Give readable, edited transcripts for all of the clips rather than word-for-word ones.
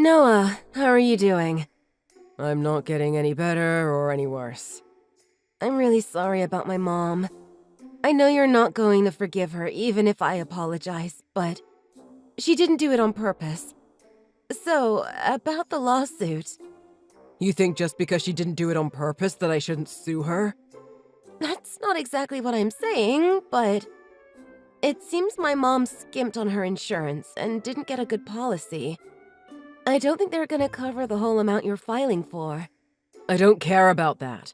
Noah, how are you doing? I'm not getting any better or any worse. I'm really sorry about my mom. I know you're not going to forgive her even if I apologize, but she didn't do it on purpose. So, about the lawsuit. You think just because she didn't do it on purpose that I shouldn't sue her? That's not exactly what I'm saying, but it seems my mom skimped on her insurance and didn't get a good policy. I don't think they're gonna cover the whole amount you're filing for. I don't care about that.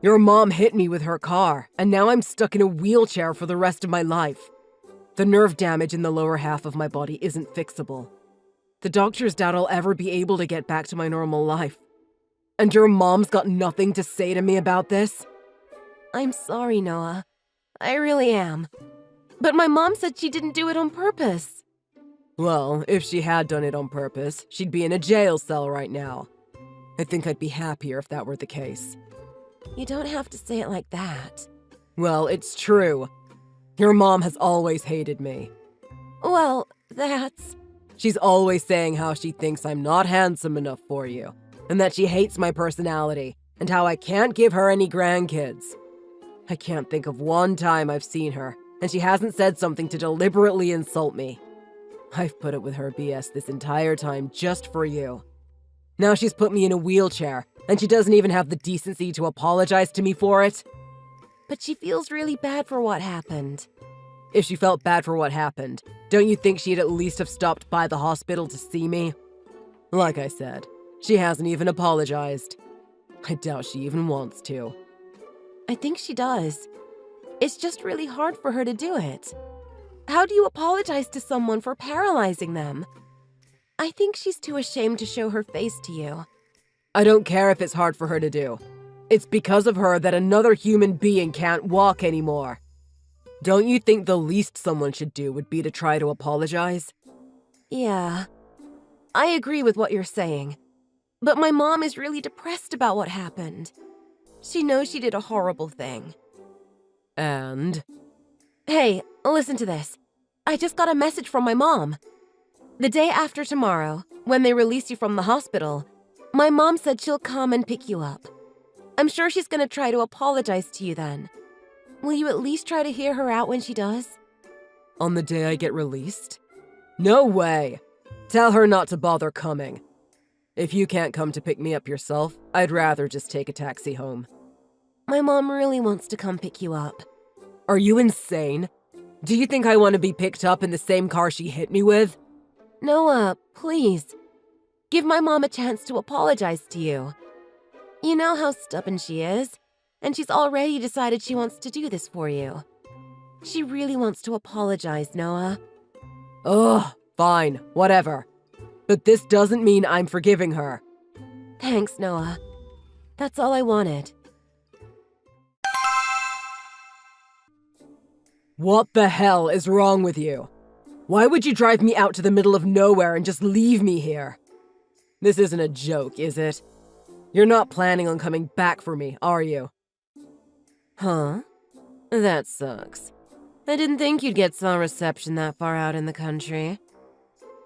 Your mom hit me with her car, and now I'm stuck in a wheelchair for the rest of my life. The nerve damage in the lower half of my body isn't fixable. The doctors doubt I'll ever be able to get back to my normal life. And your mom's got nothing to say to me about this? I'm sorry, Noah. I really am. But my mom said she didn't do it on purpose. Well, if she had done it on purpose, she'd be in a jail cell right now. I think I'd be happier if that were the case. You don't have to say it like that. Well, it's true. Your mom has always hated me. Well, that's... She's always saying how she thinks I'm not handsome enough for you, and that she hates my personality, and how I can't give her any grandkids. I can't think of one time I've seen her, and she hasn't said something to deliberately insult me. I've put up with her BS this entire time just for you. Now she's put me in a wheelchair, and she doesn't even have the decency to apologize to me for it. But she feels really bad for what happened. If she felt bad for what happened, don't you think she'd at least have stopped by the hospital to see me? Like I said, she hasn't even apologized. I doubt she even wants to. I think she does. It's just really hard for her to do it. How do you apologize to someone for paralyzing them? I think she's too ashamed to show her face to you. I don't care if it's hard for her to do. It's because of her that another human being can't walk anymore. Don't you think the least someone should do would be to try to apologize? Yeah, I agree with what you're saying. But my mom is really depressed about what happened. She knows she did a horrible thing. And? Hey, listen to this. I just got a message from my mom. The day after tomorrow, when they release you from the hospital, my mom said she'll come and pick you up. I'm sure she's gonna try to apologize to you then. Will you at least try to hear her out when she does? On the day I get released? No way! Tell her not to bother coming. If you can't come to pick me up yourself, I'd rather just take a taxi home. My mom really wants to come pick you up. Are you insane? Do you think I want to be picked up in the same car she hit me with? Noah, please. Give my mom a chance to apologize to you. You know how stubborn she is, and she's already decided she wants to do this for you. She really wants to apologize, Noah. Ugh, fine, whatever. But this doesn't mean I'm forgiving her. Thanks, Noah. That's all I wanted. What the hell is wrong with you? Why would you drive me out to the middle of nowhere and just leave me here? This isn't a joke, is it? You're not planning on coming back for me, are you? Huh? That sucks. I didn't think you'd get some reception that far out in the country.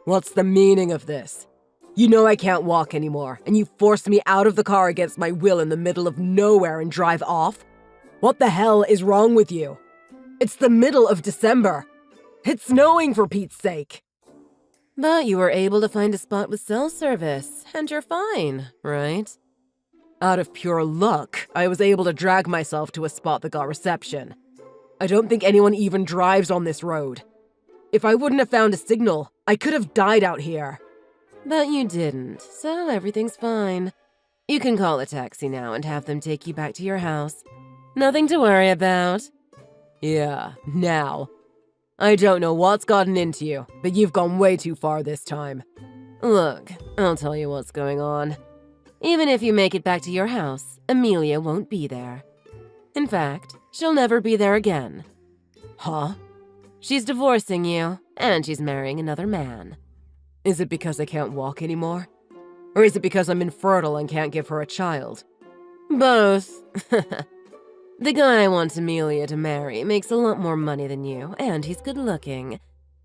What's the meaning of this? You know I can't walk anymore, and you forced me out of the car against my will in the middle of nowhere and drive off? What the hell is wrong with you? It's the middle of December. It's snowing, for Pete's sake. But you were able to find a spot with cell service, and you're fine, right? Out of pure luck, I was able to drag myself to a spot that got reception. I don't think anyone even drives on this road. If I wouldn't have found a signal, I could have died out here. But you didn't, so everything's fine. You can call a taxi now and have them take you back to your house. Nothing to worry about. Yeah, now. I don't know what's gotten into you, but you've gone way too far this time. Look, I'll tell you what's going on. Even if you make it back to your house, Amelia won't be there. In fact, she'll never be there again. Huh? She's divorcing you, and she's marrying another man. Is it because I can't walk anymore? Or is it because I'm infertile and can't give her a child? Both. The guy I want Amelia to marry makes a lot more money than you, and he's good looking.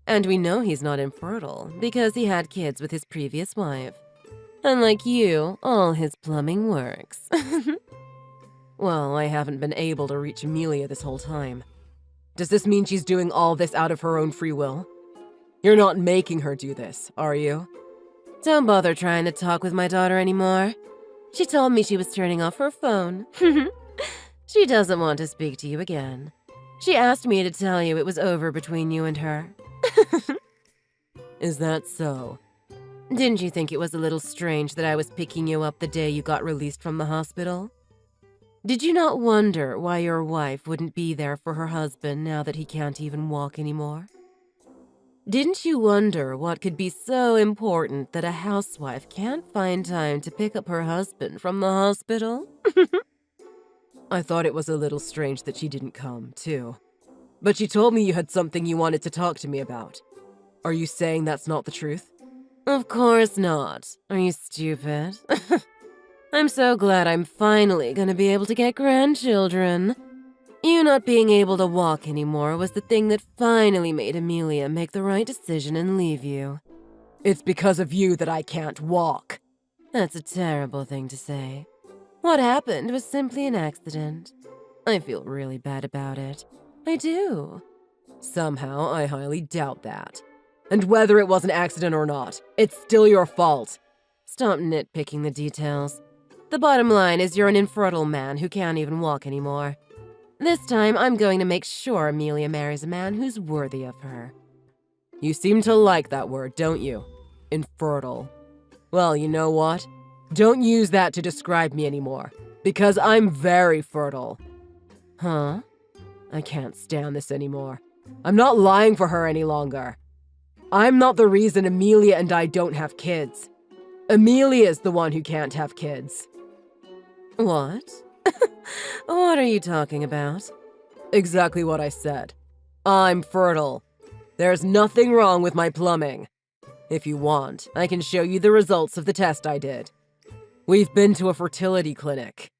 And we know he's not infertile because he had kids with his previous wife. Unlike you, all his plumbing works. Well, I haven't been able to reach Amelia this whole time. Does this mean she's doing all this out of her own free will? You're not making her do this, are you? Don't bother trying to talk with my daughter anymore. She told me she was turning off her phone. She doesn't want to speak to you again. She asked me to tell you it was over between you and her. Is that so? Didn't you think it was a little strange that I was picking you up the day you got released from the hospital? Did you not wonder why your wife wouldn't be there for her husband now that he can't even walk anymore? Didn't you wonder what could be so important that a housewife can't find time to pick up her husband from the hospital? I thought it was a little strange that she didn't come, too. But you told me you had something you wanted to talk to me about. Are you saying that's not the truth? Of course not. Are you stupid? I'm so glad I'm finally gonna be able to get grandchildren. You not being able to walk anymore was the thing that finally made Amelia make the right decision and leave you. It's because of you that I can't walk. That's a terrible thing to say. What happened was simply an accident. I feel really bad about it. I do. Somehow, I highly doubt that. And whether it was an accident or not, it's still your fault. Stop nitpicking the details. The bottom line is you're an infertile man who can't even walk anymore. This time, I'm going to make sure Amelia marries a man who's worthy of her. You seem to like that word, don't you? Infertile. Well, you know what? Don't use that to describe me anymore, because I'm very fertile. Huh? I can't stand this anymore. I'm not lying for her any longer. I'm not the reason Amelia and I don't have kids. Amelia's the one who can't have kids. What? What are you talking about? Exactly what I said. I'm fertile. There's nothing wrong with my plumbing. If you want, I can show you the results of the test I did. We've been to a fertility clinic.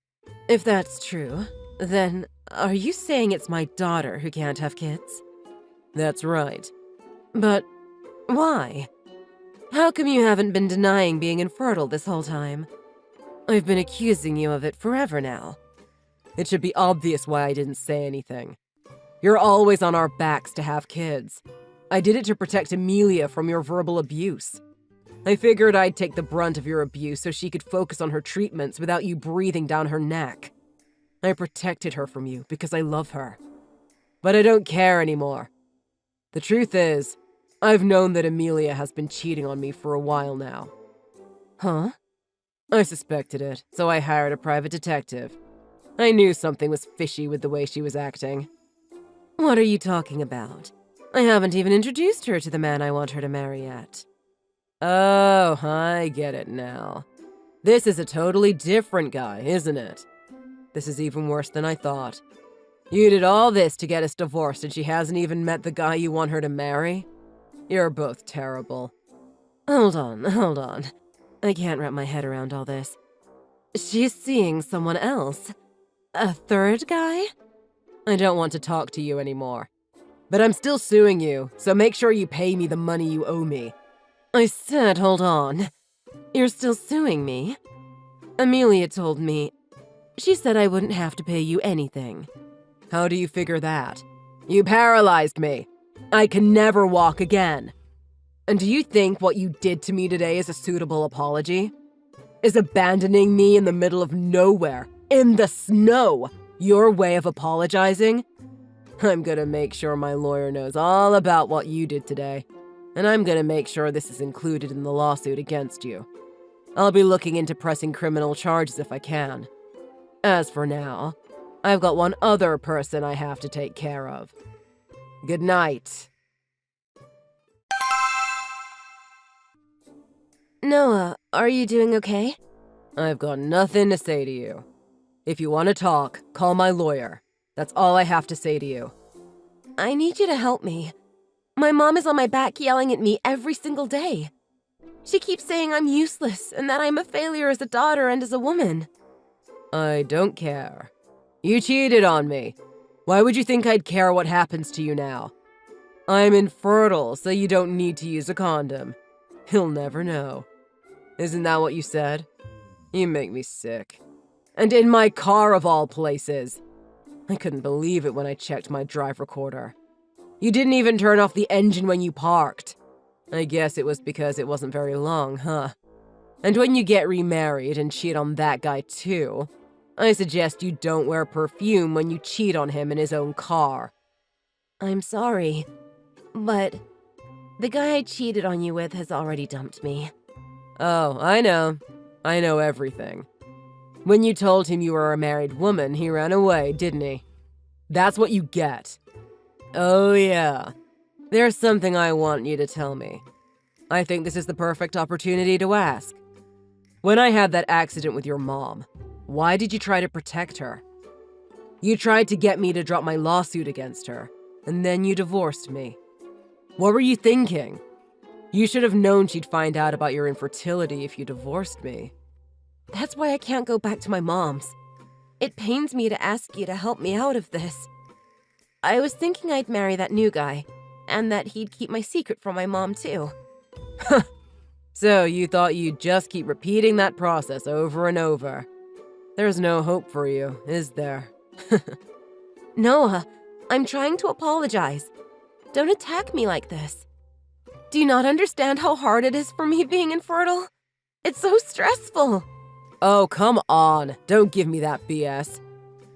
If that's true, then are you saying it's my daughter who can't have kids? That's right. But why? How come you haven't been denying being infertile this whole time? I've been accusing you of it forever now. It should be obvious why I didn't say anything. You're always on our backs to have kids. I did it to protect Amelia from your verbal abuse. I figured I'd take the brunt of your abuse so she could focus on her treatments without you breathing down her neck. I protected her from you because I love her. But I don't care anymore. The truth is, I've known that Amelia has been cheating on me for a while now. Huh? I suspected it, so I hired a private detective. I knew something was fishy with the way she was acting. What are you talking about? I haven't even introduced her to the man I want her to marry yet. Oh, I get it now. This is a totally different guy, isn't it? This is even worse than I thought. You did all this to get us divorced and she hasn't even met the guy you want her to marry? You're both terrible. Hold on. I can't wrap my head around all this. She's seeing someone else? A third guy? I don't want to talk to you anymore. But I'm still suing you, so make sure you pay me the money you owe me. I said hold on. You're still suing me? Amelia told me. She said I wouldn't have to pay you anything. How do you figure that? You paralyzed me. I can never walk again. And do you think what you did to me today is a suitable apology? Is abandoning me in the middle of nowhere, in the snow, your way of apologizing? I'm gonna make sure my lawyer knows all about what you did today. And I'm gonna make sure this is included in the lawsuit against you. I'll be looking into pressing criminal charges if I can. As for now, I've got one other person I have to take care of. Good night. Noah, are you doing okay? I've got nothing to say to you. If you want to talk, call my lawyer. That's all I have to say to you. I need you to help me. My mom is on my back yelling at me every single day. She keeps saying I'm useless and that I'm a failure as a daughter and as a woman. I don't care. You cheated on me. Why would you think I'd care what happens to you now? I'm infertile, so you don't need to use a condom. He'll never know. Isn't that what you said? You make me sick. And in my car of all places. I couldn't believe it when I checked my drive recorder. You didn't even turn off the engine when you parked. I guess it was because it wasn't very long, huh? And when you get remarried and cheat on that guy too, I suggest you don't wear perfume when you cheat on him in his own car. I'm sorry, but the guy I cheated on you with has already dumped me. Oh, I know. I know everything. When you told him you were a married woman, he ran away, didn't he? That's what you get. Oh yeah. There's something I want you to tell me. I think this is the perfect opportunity to ask. When I had that accident with your mom, why did you try to protect her? You tried to get me to drop my lawsuit against her, and then you divorced me. What were you thinking? You should have known she'd find out about your infertility if you divorced me. That's why I can't go back to my mom's. It pains me to ask you to help me out of this. I was thinking I'd marry that new guy, and that he'd keep my secret from my mom too. So you thought you'd just keep repeating that process over and over. There's no hope for you, is there? Noah, I'm trying to apologize. Don't attack me like this. Do you not understand how hard it is for me being infertile? It's so stressful. Oh, come on. Don't give me that BS.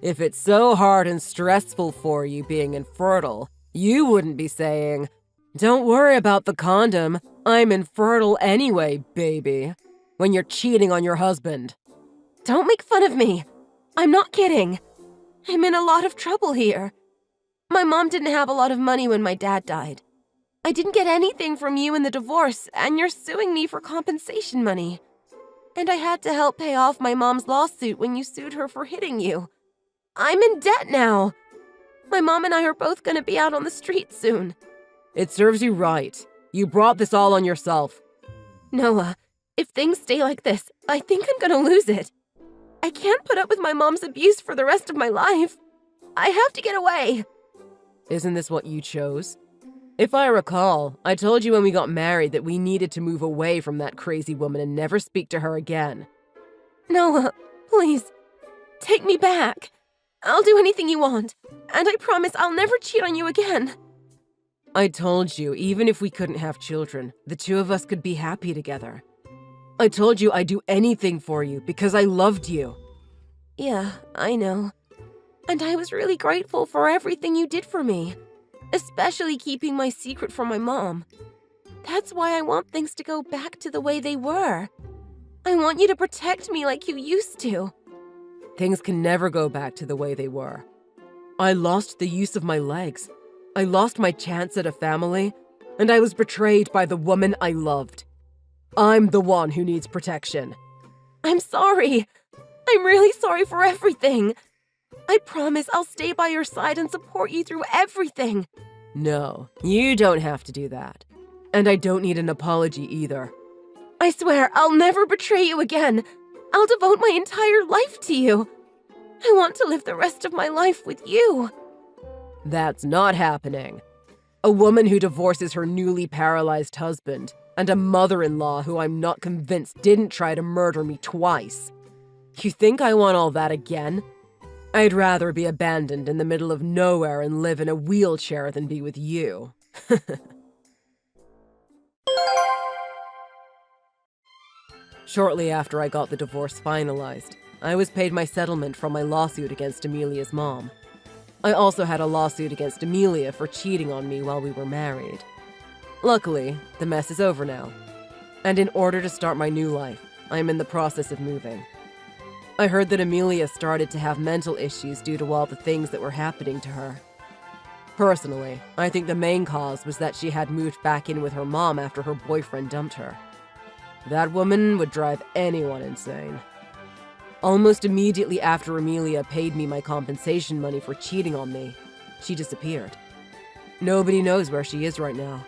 If it's so hard and stressful for you being infertile, you wouldn't be saying, "Don't worry about the condom. I'm infertile anyway, baby," when you're cheating on your husband. Don't make fun of me. I'm not kidding. I'm in a lot of trouble here. My mom didn't have a lot of money when my dad died. I didn't get anything from you in the divorce, and you're suing me for compensation money. And I had to help pay off my mom's lawsuit when you sued her for hitting you. I'm in debt now. My mom and I are both gonna be out on the street soon. It serves you right. You brought this all on yourself. Noah, if things stay like this, I think I'm gonna lose it. I can't put up with my mom's abuse for the rest of my life. I have to get away. Isn't this what you chose? If I recall, I told you when we got married that we needed to move away from that crazy woman and never speak to her again. Noah, please, take me back. I'll do anything you want, and I promise I'll never cheat on you again. I told you, even if we couldn't have children, the two of us could be happy together. I told you I'd do anything for you because I loved you. Yeah, I know. And I was really grateful for everything you did for me, especially keeping my secret from my mom. That's why I want things to go back to the way they were. I want you to protect me like you used to. Things can never go back to the way they were. I lost the use of my legs. I lost my chance at a family, and I was betrayed by the woman I loved. I'm the one who needs protection. I'm sorry. I'm really sorry for everything. I promise I'll stay by your side and support you through everything. No, you don't have to do that. And I don't need an apology either. I swear I'll never betray you again. I'll devote my entire life to you. I want to live the rest of my life with you. That's not happening. A woman who divorces her newly paralyzed husband, and a mother-in-law who I'm not convinced didn't try to murder me twice. You think I want all that again? I'd rather be abandoned in the middle of nowhere and live in a wheelchair than be with you. Shortly after I got the divorce finalized, I was paid my settlement from my lawsuit against Amelia's mom. I also had a lawsuit against Amelia for cheating on me while we were married. Luckily, the mess is over now. And in order to start my new life, I am in the process of moving. I heard that Amelia started to have mental issues due to all the things that were happening to her. Personally, I think the main cause was that she had moved back in with her mom after her boyfriend dumped her. That woman would drive anyone insane. Almost immediately after Amelia paid me my compensation money for cheating on me, she disappeared. Nobody knows where she is right now.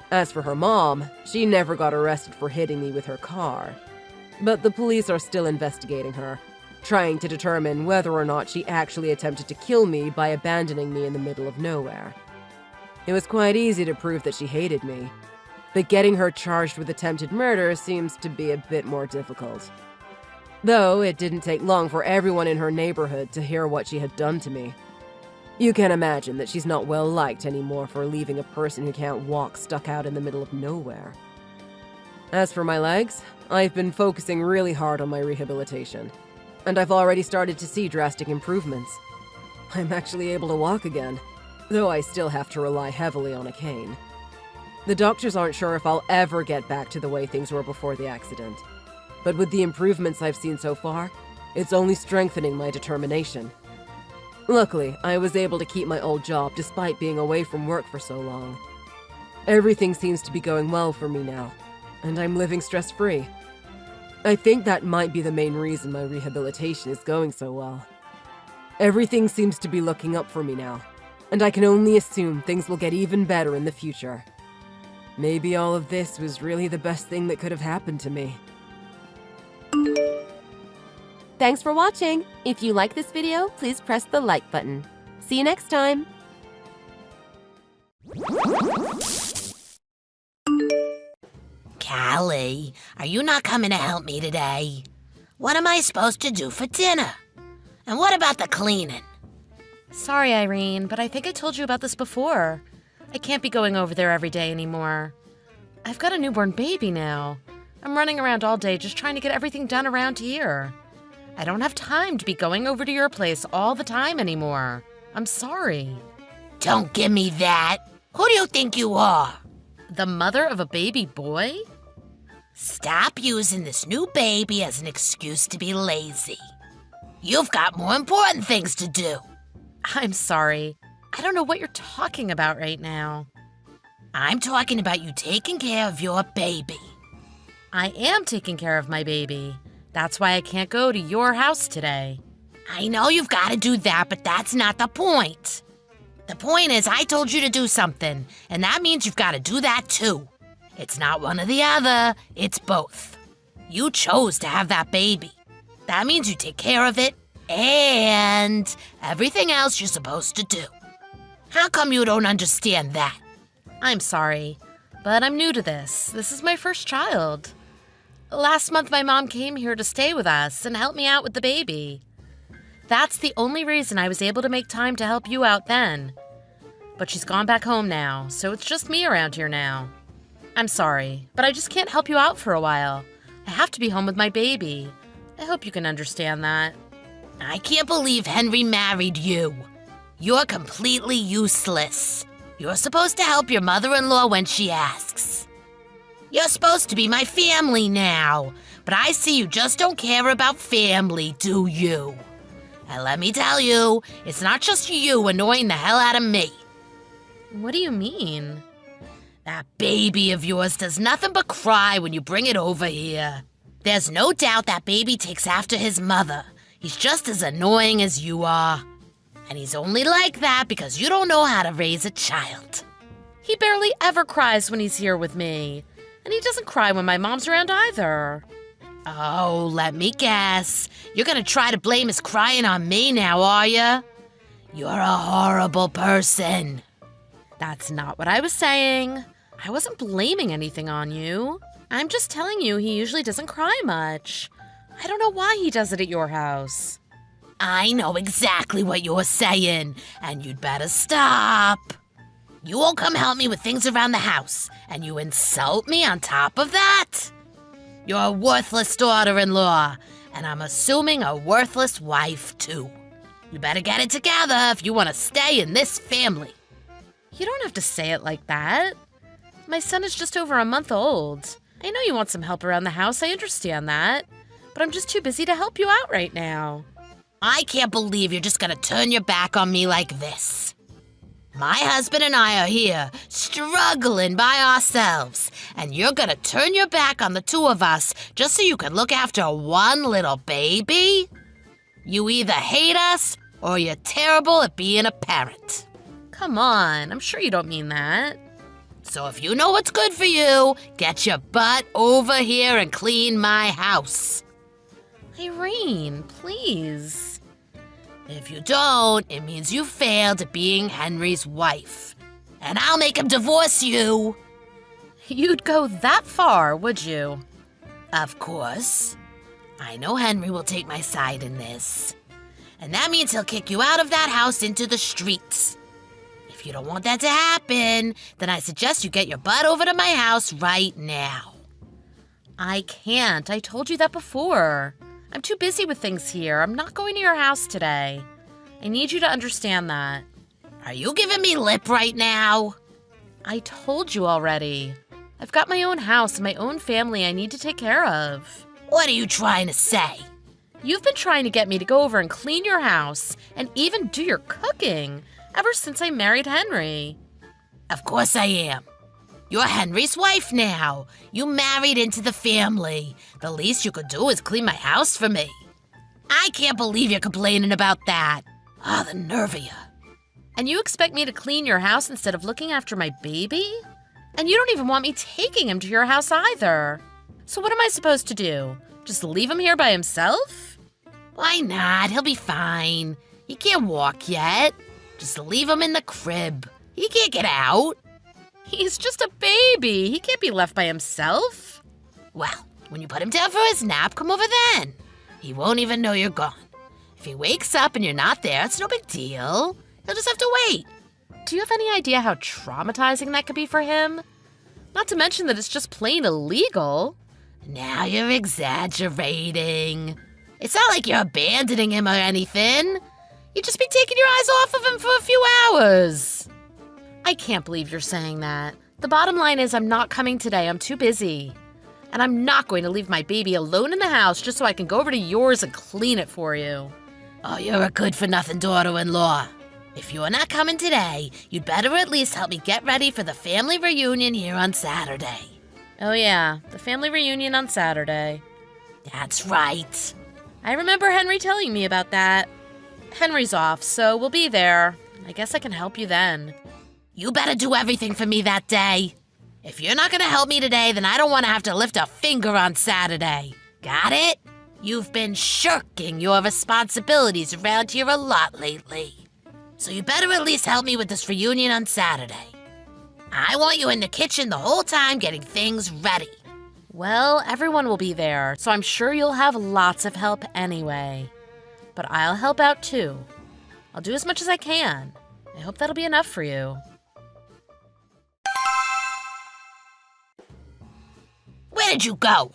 As for her mom, she never got arrested for hitting me with her car. But the police are still investigating her, trying to determine whether or not she actually attempted to kill me by abandoning me in the middle of nowhere. It was quite easy to prove that she hated me. but getting her charged with attempted murder seems to be a bit more difficult. Though it didn't take long for everyone in her neighborhood to hear what she had done to me. You can imagine that she's not well liked anymore for leaving a person who can't walk stuck out in the middle of nowhere. As for my legs, I've been focusing really hard on my rehabilitation, and I've already started to see drastic improvements. I'm actually able to walk again, though I still have to rely heavily on a cane. The doctors aren't sure if I'll ever get back to the way things were before the accident. But with the improvements I've seen so far, it's only strengthening my determination. Luckily, I was able to keep my old job despite being away from work for so long. Everything seems to be going well for me now, and I'm living stress-free. I think that might be the main reason my rehabilitation is going so well. Everything seems to be looking up for me now, and I can only assume things will get even better in the future. Maybe all of this was really the best thing that could have happened to me. Thanks for watching. If you like this video, please press the like button. See you next time. Callie, are you not coming to help me today? What am I supposed to do for dinner? And what about the cleaning? Sorry, Irene, but I think I told you about this before. I can't be going over there every day anymore. I've got a newborn baby now. I'm running around all day just trying to get everything done around here. I don't have time to be going over to your place all the time anymore. I'm sorry. Don't give me that. Who do you think you are? The mother of a baby boy? Stop using this new baby as an excuse to be lazy. You've got more important things to do. I'm sorry. I don't know what you're talking about right now. I'm talking about you taking care of your baby. I am taking care of my baby. That's why I can't go to your house today. I know you've got to do that, but that's not the point. The point is I told you to do something, and that means you've got to do that too. It's not one or the other, it's both. You chose to have that baby. That means you take care of it and everything else you're supposed to do. How come you don't understand that? I'm sorry, but I'm new to this. This is my first child. Last month, my mom came here to stay with us and help me out with the baby. That's the only reason I was able to make time to help you out then. But she's gone back home now, so it's just me around here now. I'm sorry, but I just can't help you out for a while. I have to be home with my baby. I hope you can understand that. I can't believe Henry married you. You're completely useless. You're supposed to help your mother-in-law when she asks. You're supposed to be my family now, but I see you just don't care about family, do you? And let me tell you, it's not just you annoying the hell out of me. What do you mean? That baby of yours does nothing but cry when you bring it over here. There's no doubt that baby takes after his mother. He's just as annoying as you are. And he's only like that because you don't know how to raise a child. He barely ever cries when he's here with me. And he doesn't cry when my mom's around either. Oh, let me guess. You're gonna try to blame his crying on me now, are ya? You're a horrible person. That's not what I was saying. I wasn't blaming anything on you. I'm just telling you he usually doesn't cry much. I don't know why he does it at your house. I know exactly what you're saying, and you'd better stop. You won't come help me with things around the house, and you insult me on top of that? You're a worthless daughter-in-law, and I'm assuming a worthless wife, too. You better get it together if you want to stay in this family. You don't have to say it like that. My son is just over a month old. I know you want some help around the house, I understand that. But I'm just too busy to help you out right now. I can't believe you're just gonna turn your back on me like this. My husband and I are here, struggling by ourselves, and you're gonna turn your back on the two of us just so you can look after one little baby? You either hate us or you're terrible at being a parent. Come on, I'm sure you don't mean that. So if you know what's good for you, get your butt over here and clean my house. Irene, please. If you don't, it means you failed at being Henry's wife. And I'll make him divorce you. You'd go that far, would you? Of course. I know Henry will take my side in this. And that means he'll kick you out of that house into the streets. If you don't want that to happen, then I suggest you get your butt over to my house right now. I can't. I told you that before. I'm too busy with things here. I'm not going to your house today. I need you to understand that. Are you giving me lip right now? I told you already. I've got my own house and my own family I need to take care of. What are you trying to say? You've been trying to get me to go over and clean your house and even do your cooking ever since I married Henry. Of course I am. You're Henry's wife now. You married into the family. The least you could do is clean my house for me. I can't believe you're complaining about that. Ah, the nerve of you. And you expect me to clean your house instead of looking after my baby? And you don't even want me taking him to your house either. So what am I supposed to do? Just leave him here by himself? Why not? He'll be fine. He can't walk yet. Just leave him in the crib. He can't get out. He's just a baby. He can't be left by himself. Well, when you put him down for his nap, come over then. He won't even know you're gone. If he wakes up and you're not there, it's no big deal. He'll just have to wait. Do you have any idea how traumatizing that could be for him? Not to mention that it's just plain illegal. Now you're exaggerating. It's not like you're abandoning him or anything. You'd just be taking your eyes off of him for a few hours. I can't believe you're saying that. The bottom line is I'm not coming today. I'm too busy. And I'm not going to leave my baby alone in the house just so I can go over to yours and clean it for you. Oh, you're a good-for-nothing daughter-in-law. If you're not coming today, you'd better at least help me get ready for the family reunion here on Saturday. Oh yeah, the family reunion on Saturday. That's right. I remember Henry telling me about that. Henry's off, so we'll be there. I guess I can help you then. You better do everything for me that day. If you're not gonna help me today, then I don't want to have to lift a finger on Saturday. Got it? You've been shirking your responsibilities around here a lot lately. So you better at least help me with this reunion on Saturday. I want you in the kitchen the whole time getting things ready. Well, everyone will be there, so I'm sure you'll have lots of help anyway. But I'll help out too. I'll do as much as I can. I hope that'll be enough for you. Where did you go?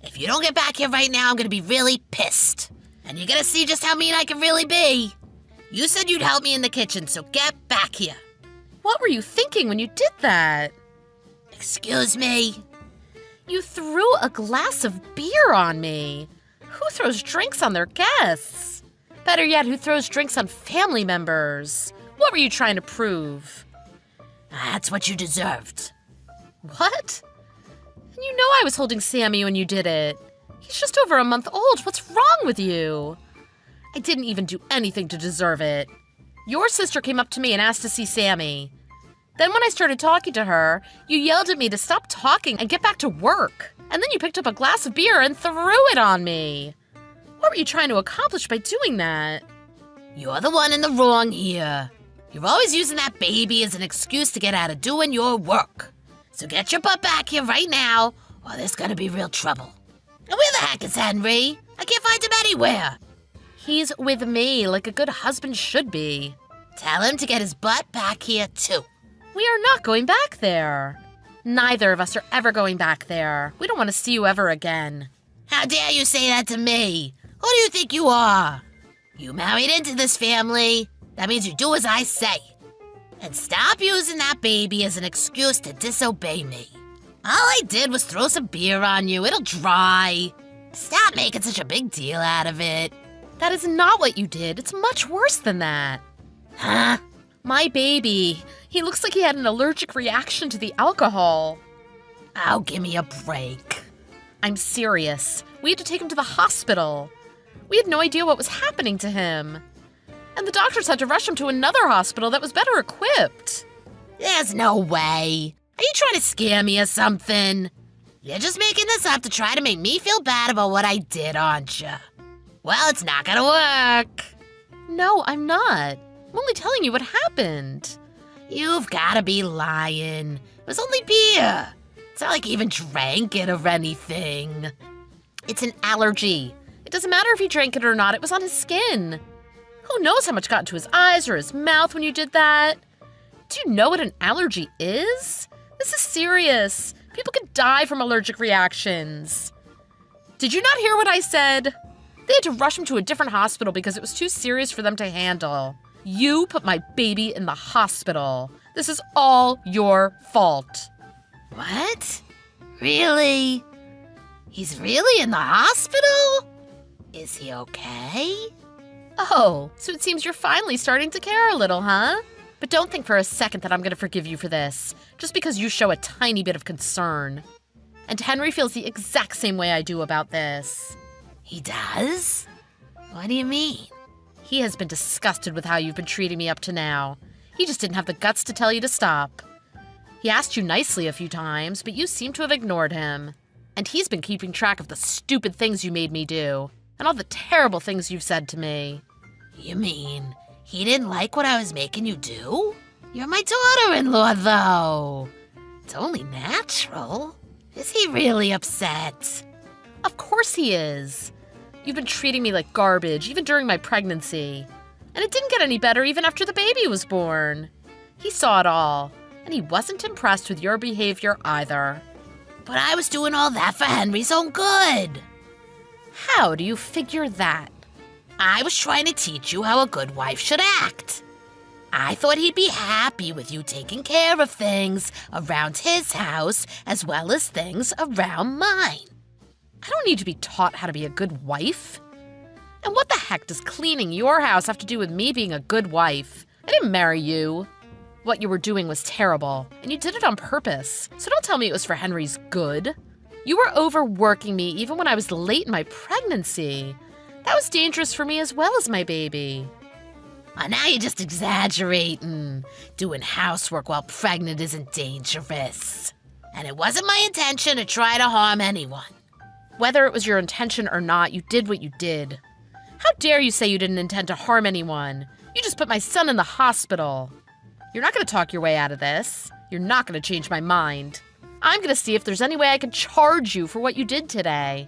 If you don't get back here right now, I'm gonna be really pissed. And you're gonna see just how mean I can really be. You said you'd help me in the kitchen, so get back here. What were you thinking when you did that? Excuse me? You threw a glass of beer on me. Who throws drinks on their guests? Better yet, who throws drinks on family members? What were you trying to prove? That's what you deserved. What? And you know I was holding Sammy when you did it. He's just over a month old. What's wrong with you? I didn't even do anything to deserve it. Your sister came up to me and asked to see Sammy. Then when I started talking to her, you yelled at me to stop talking and get back to work. And then you picked up a glass of beer and threw it on me. What were you trying to accomplish by doing that? You're the one in the wrong here. You're always using that baby as an excuse to get out of doing your work. So get your butt back here right now, or there's gonna be real trouble. And where the heck is Henry? I can't find him anywhere. He's with me, like a good husband should be. Tell him to get his butt back here, too. We are not going back there. Neither of us are ever going back there. We don't want to see you ever again. How dare you say that to me? Who do you think you are? You married into this family. That means you do as I say. And stop using that baby as an excuse to disobey me. All I did was throw some beer on you. It'll dry. Stop making such a big deal out of it. That is not what you did. It's much worse than that. Huh? My baby. He looks like he had an allergic reaction to the alcohol. Oh, give me a break. I'm serious. We had to take him to the hospital. We had no idea what was happening to him. And the doctors had to rush him to another hospital that was better equipped. There's no way. Are you trying to scare me or something? You're just making this up to try to make me feel bad about what I did, aren't you? Well, it's not gonna work. No, I'm not. I'm only telling you what happened. You've gotta be lying. It was only beer. It's not like he even drank it or anything. It's an allergy. It doesn't matter if he drank it or not, it was on his skin. Who knows how much got into his eyes or his mouth when you did that? Do you know what an allergy is? This is serious. People can die from allergic reactions. Did you not hear what I said? They had to rush him to a different hospital because it was too serious for them to handle. You put my baby in the hospital. This is all your fault. What? Really? He's really in the hospital? Is he okay? Oh, so it seems you're finally starting to care a little, huh? But don't think for a second that I'm going to forgive you for this, just because you show a tiny bit of concern. And Henry feels the exact same way I do about this. He does? What do you mean? He has been disgusted with how you've been treating me up to now. He just didn't have the guts to tell you to stop. He asked you nicely a few times, but you seem to have ignored him. And he's been keeping track of the stupid things you made me do, and all the terrible things you've said to me. You mean he didn't like what I was making you do? You're my daughter-in-law, though. It's only natural. Is he really upset? Of course he is. You've been treating me like garbage, even during my pregnancy. And it didn't get any better even after the baby was born. He saw it all, and he wasn't impressed with your behavior either. But I was doing all that for Henry's own good. How do you figure that? I was trying to teach you how a good wife should act. I thought he'd be happy with you taking care of things around his house as well as things around mine. I don't need to be taught how to be a good wife. And what the heck does cleaning your house have to do with me being a good wife? I didn't marry you. What you were doing was terrible, and you did it on purpose. So don't tell me it was for Henry's good. You were overworking me even when I was late in my pregnancy. That was dangerous for me as well as my baby. Now you're just exaggerating. Doing housework while pregnant isn't dangerous. And it wasn't my intention to try to harm anyone. Whether it was your intention or not, you did what you did. How dare you say you didn't intend to harm anyone? You just put my son in the hospital. You're not going to talk your way out of this. You're not going to change my mind. I'm going to see if there's any way I can charge you for what you did today.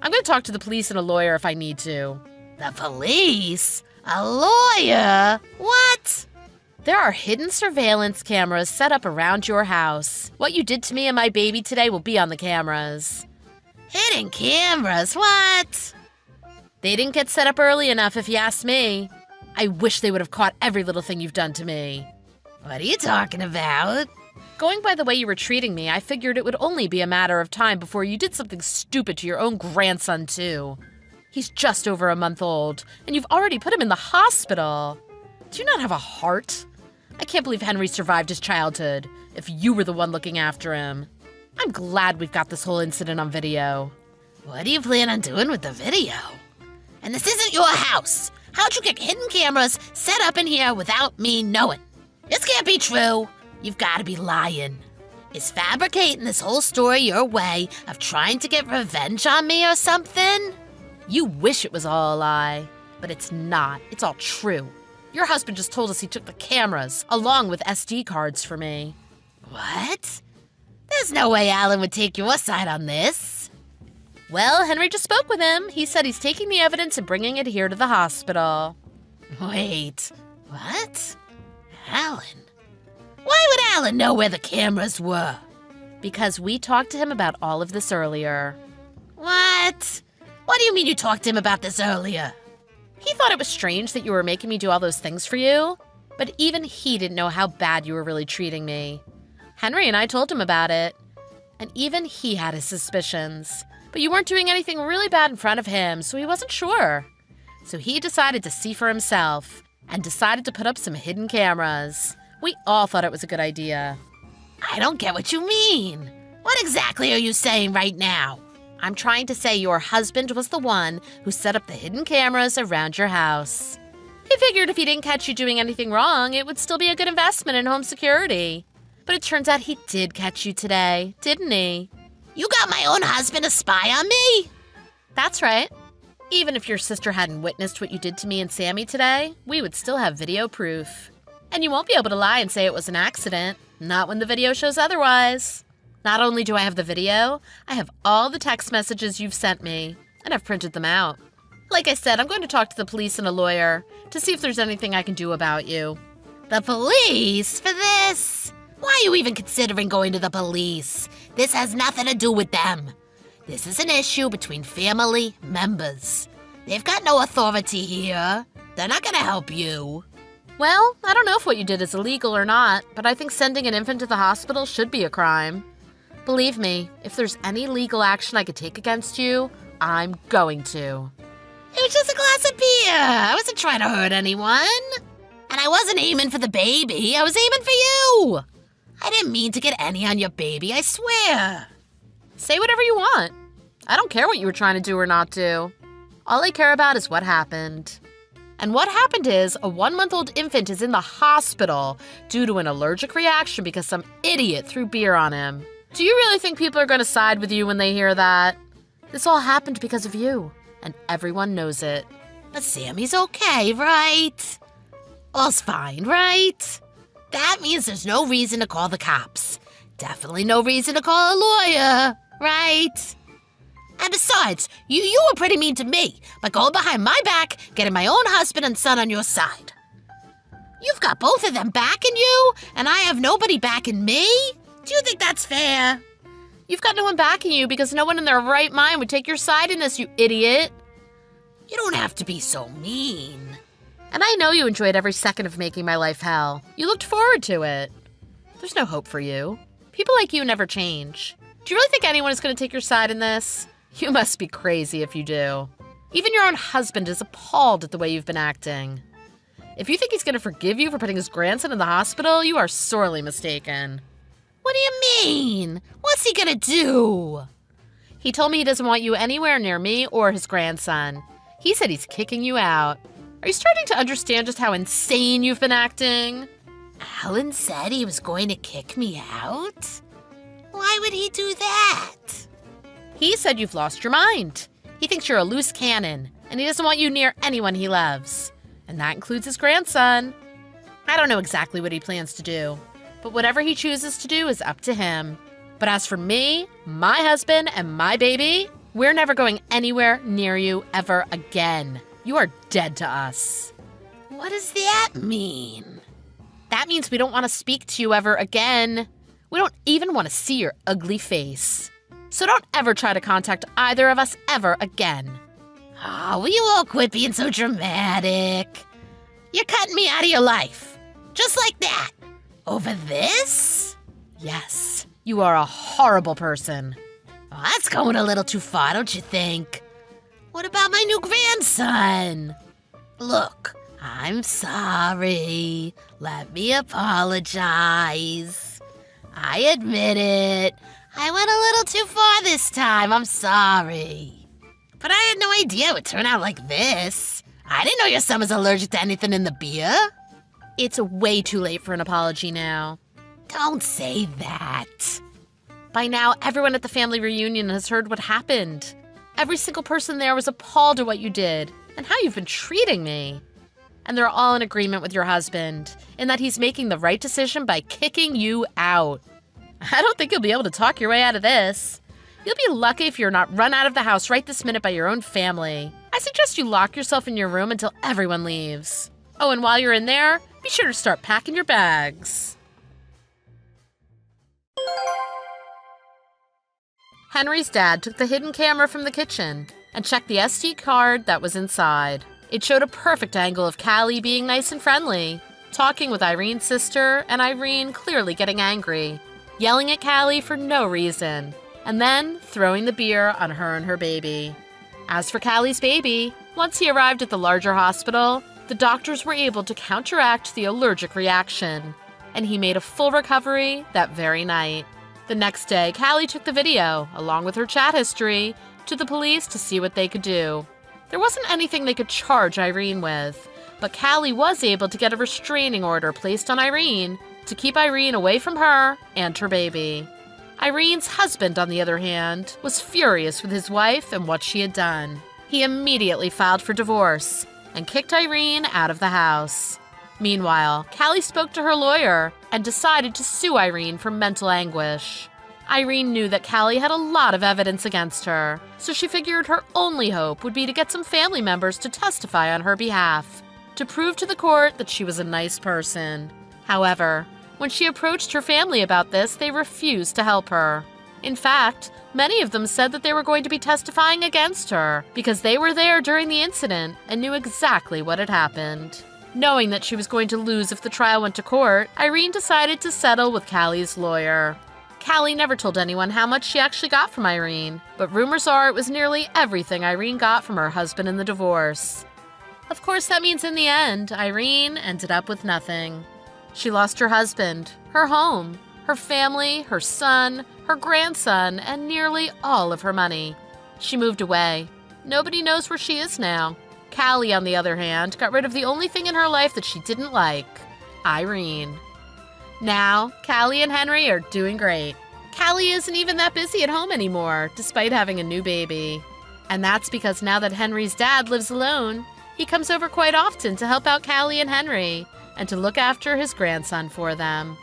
I'm going to talk to the police and a lawyer if I need to. The police? A lawyer? What? There are hidden surveillance cameras set up around your house. What you did to me and my baby today will be on the cameras. Hidden cameras? What? They didn't get set up early enough if you ask me. I wish they would have caught every little thing you've done to me. What are you talking about? Going by the way you were treating me, I figured it would only be a matter of time before you did something stupid to your own grandson, too. He's just over a month old, and you've already put him in the hospital. Do you not have a heart? I can't believe Henry survived his childhood, if you were the one looking after him. I'm glad we've got this whole incident on video. What do you plan on doing with the video? And this isn't your house. How'd you get hidden cameras set up in here without me knowing? This can't be true. You've got to be lying. Is fabricating this whole story your way of trying to get revenge on me or something? You wish it was all a lie, but it's not. It's all true. Your husband just told us he took the cameras, along with SD cards for me. What? There's no way Alan would take your side on this. Well, Henry just spoke with him. He said he's taking the evidence and bringing it here to the hospital. Wait, what? Alan? Why would Alan know where the cameras were? Because we talked to him about all of this earlier. What? What do you mean you talked to him about this earlier? He thought it was strange that you were making me do all those things for you, but even he didn't know how bad you were really treating me. Henry and I told him about it, and even he had his suspicions, but you weren't doing anything really bad in front of him, so he wasn't sure. So he decided to see for himself and decided to put up some hidden cameras. We all thought it was a good idea. I don't get what you mean. What exactly are you saying right now? I'm trying to say your husband was the one who set up the hidden cameras around your house. He figured if he didn't catch you doing anything wrong, it would still be a good investment in home security. But it turns out he did catch you today, didn't he? You got my own husband to spy on me? That's right. Even if your sister hadn't witnessed what you did to me and Sammy today, we would still have video proof. And you won't be able to lie and say it was an accident, not when the video shows otherwise. Not only do I have the video, I have all the text messages you've sent me, and I've printed them out. Like I said, I'm going to talk to the police and a lawyer to see if there's anything I can do about you. The police? For this? Why are you even considering going to the police? This has nothing to do with them. This is an issue between family members. They've got no authority here. They're not gonna help you. Well, I don't know if what you did is illegal or not, but I think sending an infant to the hospital should be a crime. Believe me, if there's any legal action I could take against you, I'm going to. It was just a glass of beer. I wasn't trying to hurt anyone. And I wasn't aiming for the baby. I was aiming for you. I didn't mean to get any on your baby, I swear. Say whatever you want. I don't care what you were trying to do or not do. All I care about is what happened. And what happened is a 1-month-old infant is in the hospital due to an allergic reaction because some idiot threw beer on him. Do you really think people are going to side with you when they hear that? This all happened because of you, and everyone knows it. But Sammy's okay, right? All's fine, right? That means there's no reason to call the cops. Definitely no reason to call a lawyer, right? And besides, you were pretty mean to me by going behind my back, getting my own husband and son on your side. You've got both of them backing you, and I have nobody backing me? Do you think that's fair? You've got no one backing you because no one in their right mind would take your side in this, you idiot. You don't have to be so mean. And I know you enjoyed every second of making my life hell. You looked forward to it. There's no hope for you. People like you never change. Do you really think anyone is going to take your side in this? You must be crazy if you do. Even your own husband is appalled at the way you've been acting. If you think he's going to forgive you for putting his grandson in the hospital, you are sorely mistaken. What do you mean? What's he gonna do? He told me he doesn't want you anywhere near me or his grandson. He said he's kicking you out. Are you starting to understand just how insane you've been acting? Alan said he was going to kick me out? Why would he do that? He said you've lost your mind. He thinks you're a loose cannon, and he doesn't want you near anyone he loves. And that includes his grandson. I don't know exactly what he plans to do, but whatever he chooses to do is up to him. But as for me, my husband, and my baby, we're never going anywhere near you ever again. You are dead to us. What does that mean? That means we don't want to speak to you ever again. We don't even want to see your ugly face. So don't ever try to contact either of us ever again. Oh, will you all quit being so dramatic? You're cutting me out of your life. Just like that. Over this? Yes, you are a horrible person. Oh, that's going a little too far, don't you think? What about my new grandson? Look, I'm sorry. Let me apologize. I admit it. I went a little too far this time. I'm sorry. But I had no idea it would turn out like this. I didn't know your son was allergic to anything in the beer. It's way too late for an apology now. Don't say that. By now, everyone at the family reunion has heard what happened. Every single person there was appalled at what you did and how you've been treating me. And they're all in agreement with your husband in that he's making the right decision by kicking you out. I don't think you'll be able to talk your way out of this. You'll be lucky if you're not run out of the house right this minute by your own family. I suggest you lock yourself in your room until everyone leaves. Oh, and while you're in there, be sure to start packing your bags. Henry's dad took the hidden camera from the kitchen and checked the SD card that was inside. It showed a perfect angle of Callie being nice and friendly, talking with Irene's sister, and Irene clearly getting angry, yelling at Callie for no reason, and then throwing the beer on her and her baby. As for Callie's baby, once he arrived at the larger hospital, the doctors were able to counteract the allergic reaction, and he made a full recovery that very night. The next day, Callie took the video, along with her chat history, to the police to see what they could do. There wasn't anything they could charge Irene with, but Callie was able to get a restraining order placed on Irene to keep Irene away from her and her baby. Irene's husband, on the other hand, was furious with his wife and what she had done. He immediately filed for divorce and kicked Irene out of the house. Meanwhile, Callie spoke to her lawyer and decided to sue Irene for mental anguish. Irene knew that Callie had a lot of evidence against her, so she figured her only hope would be to get some family members to testify on her behalf, to prove to the court that she was a nice person. However, when she approached her family about this, they refused to help her. In fact, many of them said that they were going to be testifying against her because they were there during the incident and knew exactly what had happened. Knowing that she was going to lose if the trial went to court, Irene decided to settle with Callie's lawyer. Callie never told anyone how much she actually got from Irene, but rumors are it was nearly everything Irene got from her husband in the divorce. Of course, that means in the end, Irene ended up with nothing. She lost her husband, her home, her family, her son, her grandson, and nearly all of her money. She moved away. Nobody knows where she is now. Callie, on the other hand, got rid of the only thing in her life that she didn't like, Irene. Now, Callie and Henry are doing great. Callie isn't even that busy at home anymore, despite having a new baby. And that's because now that Henry's dad lives alone, he comes over quite often to help out Callie and Henry and to look after his grandson for them.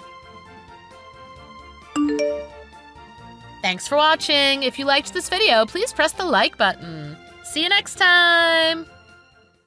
Thanks for watching. If you liked this video, please press the like button. See you next time!